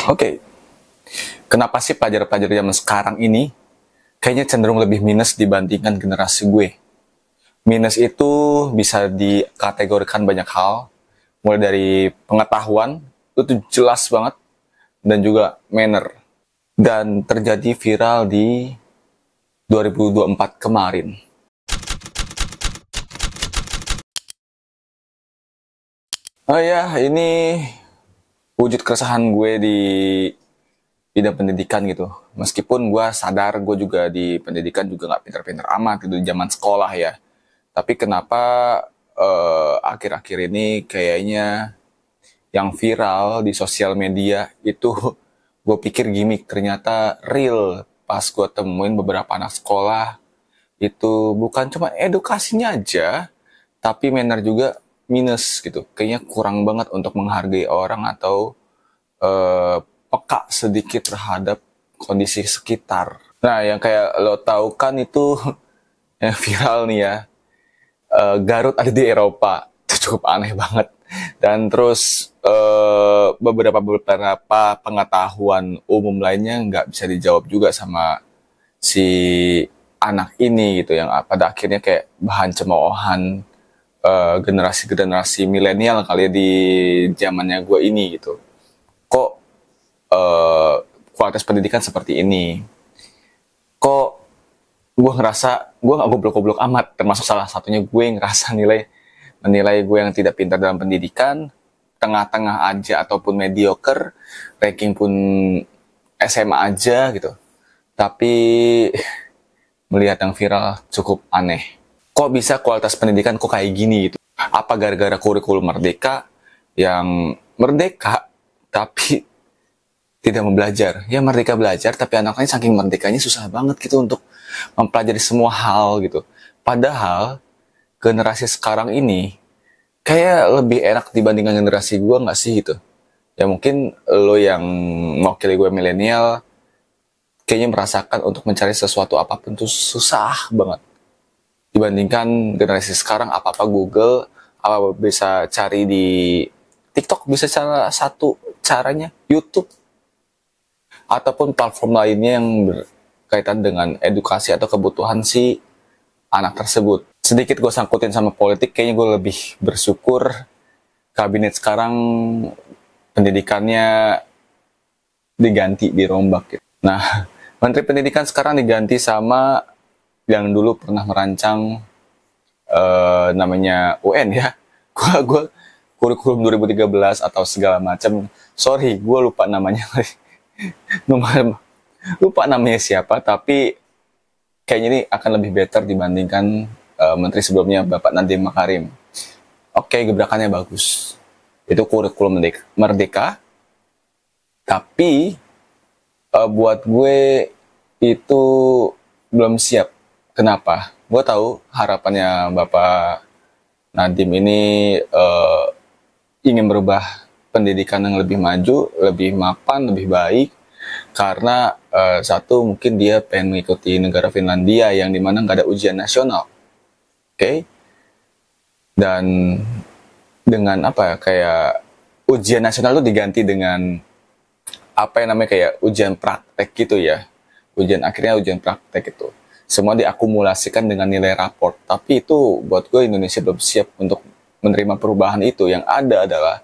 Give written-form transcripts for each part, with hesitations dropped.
Oke, kenapa sih pelajar-pelajar zaman sekarang ini kayaknya cenderung lebih minus dibandingkan generasi gue? Minus itu bisa dikategorikan banyak hal, mulai dari pengetahuan, itu jelas banget, dan juga manner. Dan terjadi viral di 2024 kemarin. Oh ya, ini wujud keresahan gue di bidang pendidikan gitu. Meskipun gue sadar gue juga di pendidikan juga nggak pintar-pintar amat gitu di zaman sekolah ya. Tapi kenapa akhir-akhir ini kayaknya yang viral di sosial media itu gue pikir gimmick, ternyata real. Pas gue temuin beberapa anak sekolah itu bukan cuma edukasinya aja, tapi manner juga minus gitu. Kayaknya kurang banget untuk menghargai orang atau peka sedikit terhadap kondisi sekitar. Nah, yang kayak lo tahu kan itu yang viral nih ya, Garut ada di Eropa. Itu cukup aneh banget. Dan terus beberapa pengetahuan umum lainnya nggak bisa dijawab juga sama si anak ini gitu, yang pada akhirnya kayak bahan cemoohan generasi-generasi milenial kali ya di zamannya gue ini gitu. Kok kualitas pendidikan seperti ini? Kok gue ngerasa gue gak goblok-goblok amat, termasuk salah satunya gue ngerasa menilai gue yang tidak pintar dalam pendidikan, tengah-tengah aja ataupun mediocre, ranking pun SMA aja gitu. Tapi melihat yang viral cukup aneh. Kok bisa kualitas pendidikan kok kayak gini gitu? Apa gara-gara kurikulum merdeka yang merdeka tapi tidak mau belajar? Ya merdeka belajar, tapi anaknya saking merdekanya susah banget gitu untuk mempelajari semua hal gitu. Padahal generasi sekarang ini kayak lebih enak dibandingkan generasi gue nggak sih gitu. Ya mungkin lo yang mewakili gue milenial kayaknya merasakan untuk mencari sesuatu apapun tuh susah banget. Dibandingkan generasi sekarang, apa-apa Google, apa bisa cari di TikTok, bisa salah satu caranya YouTube, ataupun platform lainnya yang berkaitan dengan edukasi atau kebutuhan si anak tersebut. Sedikit gue sangkutin sama politik, kayaknya gue lebih bersyukur kabinet sekarang pendidikannya diganti, dirombak gitu. Nah, Menteri Pendidikan sekarang diganti sama yang dulu pernah merancang namanya UN ya. Gue kurikulum 2013 atau segala macam. Sorry, gue lupa namanya. Lupa namanya siapa, tapi kayaknya ini akan lebih better dibandingkan menteri sebelumnya, Bapak Nadiem Makarim. Oke, gebrakannya bagus. Itu kurikulum merdeka. Tapi buat gue itu belum siap. Kenapa? Gue tahu harapannya Bapak Nadiem ini ingin merubah pendidikan yang lebih maju, lebih mapan, lebih baik. Karena satu, mungkin dia pengen mengikuti negara Finlandia yang dimana nggak ada ujian nasional. Oke? Dan dengan apa ya, kayak ujian nasional itu diganti dengan apa yang namanya kayak ujian praktek gitu ya. Akhirnya ujian praktek itu semua diakumulasikan dengan nilai raport. Tapi itu buat gue Indonesia belum siap untuk menerima perubahan itu. Yang ada adalah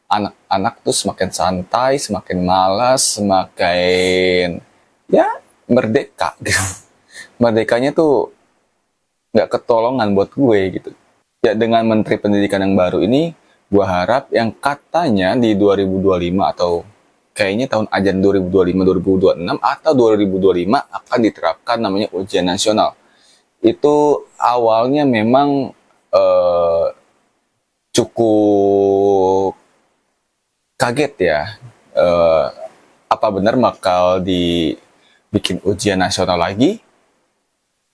anak-anak tuh semakin santai, semakin malas, semakin ya merdeka gitu. Merdekanya tuh nggak ketolongan buat gue gitu. Ya dengan Menteri Pendidikan yang baru ini, gue harap yang katanya di 2025 atau kayaknya tahun ajaran 2025-2026 atau 2025 akan diterapkan namanya ujian nasional. Itu awalnya memang cukup kaget ya. Apa benar bakal dibikin ujian nasional lagi?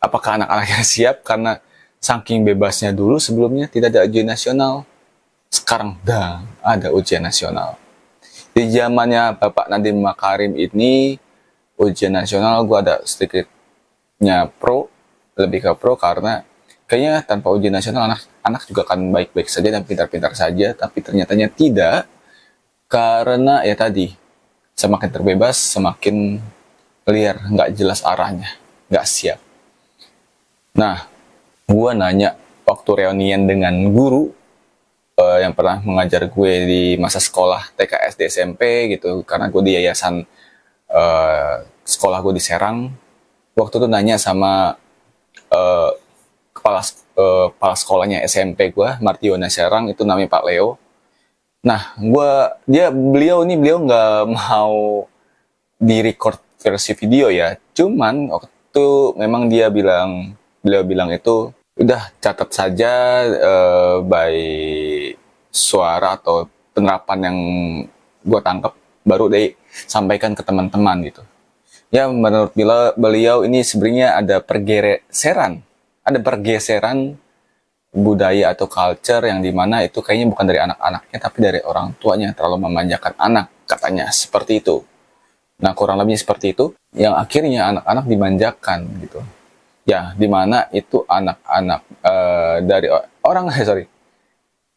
Apakah anak-anaknya siap? Karena saking bebasnya dulu sebelumnya tidak ada ujian nasional. Sekarang dah ada ujian nasional. Di zamannya Bapak Nadiem Makarim ini, ujian nasional gue ada sedikitnya lebih ke pro, karena kayaknya tanpa ujian nasional anak juga akan baik-baik saja dan pintar-pintar saja, tapi ternyatanya tidak, karena ya tadi, Semakin terbebas, semakin liar, nggak jelas arahnya, nggak siap. Nah, gue nanya waktu reunian dengan guru yang pernah mengajar gue di masa sekolah TK, SD, SMP gitu, karena gue di yayasan sekolah gue di Serang. Waktu itu nanya sama eh, kepala sekolahnya SMP gue, Martiona Serang, itu namanya Pak Leo. Nah, beliau nggak mau di record versi video ya, cuman waktu memang beliau bilang itu udah catat saja by suara atau penerapan yang gue tangkap, baru deh sampaikan ke teman-teman gitu. Ya, menurut beliau ini sebenarnya ada pergeseran budaya atau culture yang dimana itu kayaknya bukan dari anak-anaknya tapi dari orang tuanya terlalu memanjakan anak, katanya seperti itu. Nah, kurang lebih seperti itu yang akhirnya anak-anak dimanjakan gitu. Ya, dimana itu anak-anak dari orang sorry,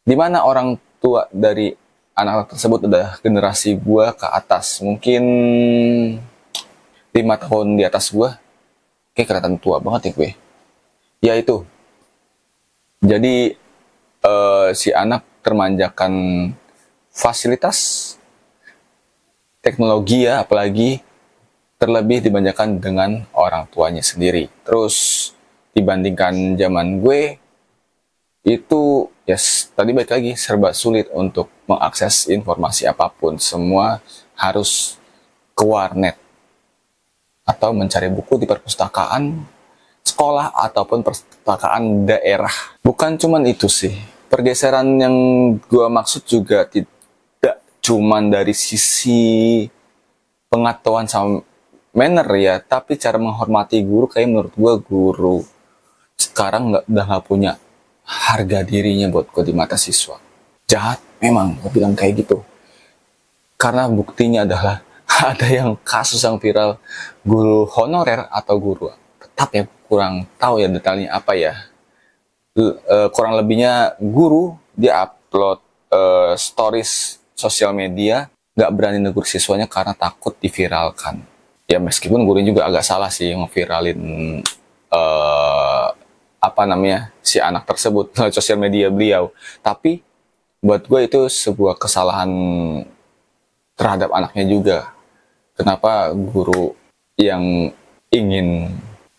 dimana orang tua dari anak-anak tersebut adalah generasi gua ke atas, mungkin 5 tahun di atas gua. Kayak kelihatan tua banget ya gue. Ya itu. Jadi si anak termanjakan fasilitas teknologi ya, apalagi terlebih dimanjakan dengan orang tuanya sendiri. Terus dibandingkan zaman gue itu tadi balik lagi serba sulit untuk mengakses informasi apapun. Semua harus ke warnet atau mencari buku di perpustakaan sekolah ataupun perpustakaan daerah. Bukan cuman itu sih. Pergeseran yang gue maksud juga tidak cuman dari sisi pengetahuan sama manner ya, tapi cara menghormati guru. Kayak menurut gue guru sekarang udah nggak punya harga dirinya buat gue di mata siswa. Jahat memang, gue bilang kayak gitu. Karena buktinya adalah ada yang kasus yang viral guru honorer atau guru tetap ya, kurang tahu ya detailnya apa ya. Kurang lebihnya guru dia upload stories sosial media, nggak berani negur siswanya karena takut diviralkan. Ya meskipun gurunya juga agak salah sih ngeviralin si anak tersebut sosial media beliau. Tapi buat gue itu sebuah kesalahan terhadap anaknya juga. Kenapa guru yang ingin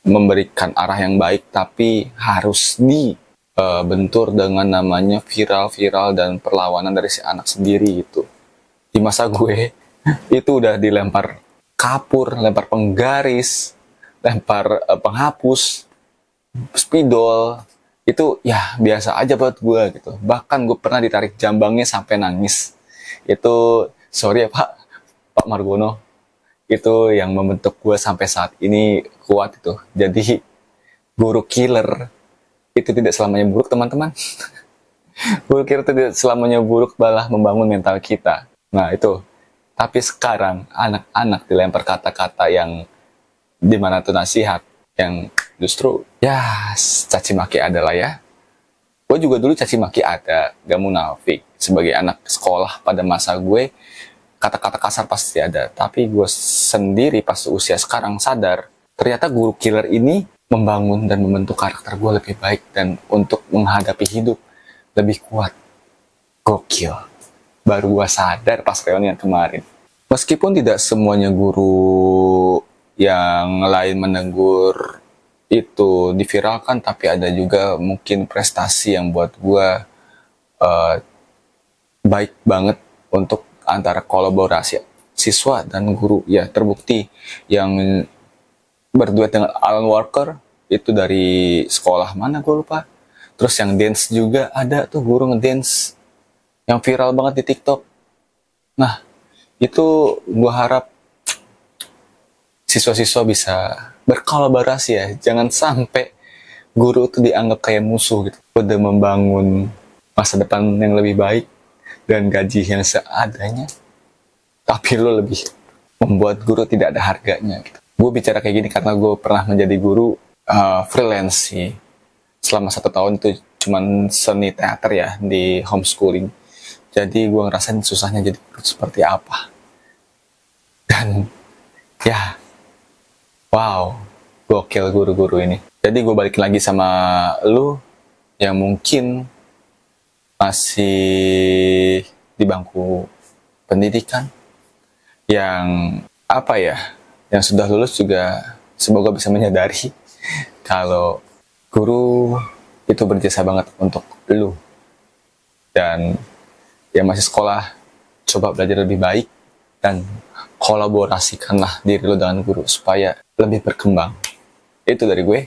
memberikan arah yang baik tapi harus dibentur dengan namanya viral-viral dan perlawanan dari si anak sendiri itu. Di masa gue itu udah dilempar kapur, lempar penggaris, lempar penghapus, spidol, itu ya biasa aja buat gue gitu. Bahkan gue pernah ditarik jambangnya sampai nangis. Itu sorry ya Pak Margono, itu yang membentuk gue sampai saat ini kuat itu. Jadi guru killer itu tidak selamanya buruk, teman-teman. Guru killer tidak selamanya buruk, malah membangun mental kita. Nah itu. Tapi sekarang anak-anak dilempar kata-kata yang dimana tuh nasihat, yang justru ya caci maki adalah ya. Gue juga dulu caci maki ada, gak munafik. Sebagai anak sekolah pada masa gue, kata-kata kasar pasti ada. Tapi gue sendiri pas usia sekarang sadar, ternyata guru killer ini membangun dan membentuk karakter gue lebih baik dan untuk menghadapi hidup lebih kuat. Gokil. Baru gue sadar pas reunian kemarin. Meskipun tidak semuanya guru yang lain menegur itu diviralkan, tapi ada juga mungkin prestasi yang buat gue baik banget untuk antara kolaborasi siswa dan guru. Ya terbukti yang berduet dengan Alan Walker itu dari sekolah mana gue lupa. Terus yang dance juga ada tuh, guru ngedance yang viral banget di TikTok. Nah itu gue harap siswa-siswa bisa berkolaborasi ya. Jangan sampai guru itu dianggap kayak musuh gitu. Udah membangun masa depan yang lebih baik dan gaji yang seadanya, tapi lo lebih membuat guru tidak ada harganya gitu. Gue bicara kayak gini karena gue pernah menjadi guru freelance sih. Selama 1 tahun itu cuman seni teater ya di homeschooling. Jadi gue ngerasain susahnya jadi guru seperti apa. Dan ya, wow, gokil guru-guru ini. Jadi gue balikin lagi sama lu yang mungkin masih di bangku pendidikan, yang apa ya, yang sudah lulus juga semoga bisa menyadari kalau guru itu berjasa banget untuk lu. Dan yang masih sekolah, coba belajar lebih baik dan kolaborasikanlah diri lu dengan guru supaya lebih berkembang. Itu dari gue.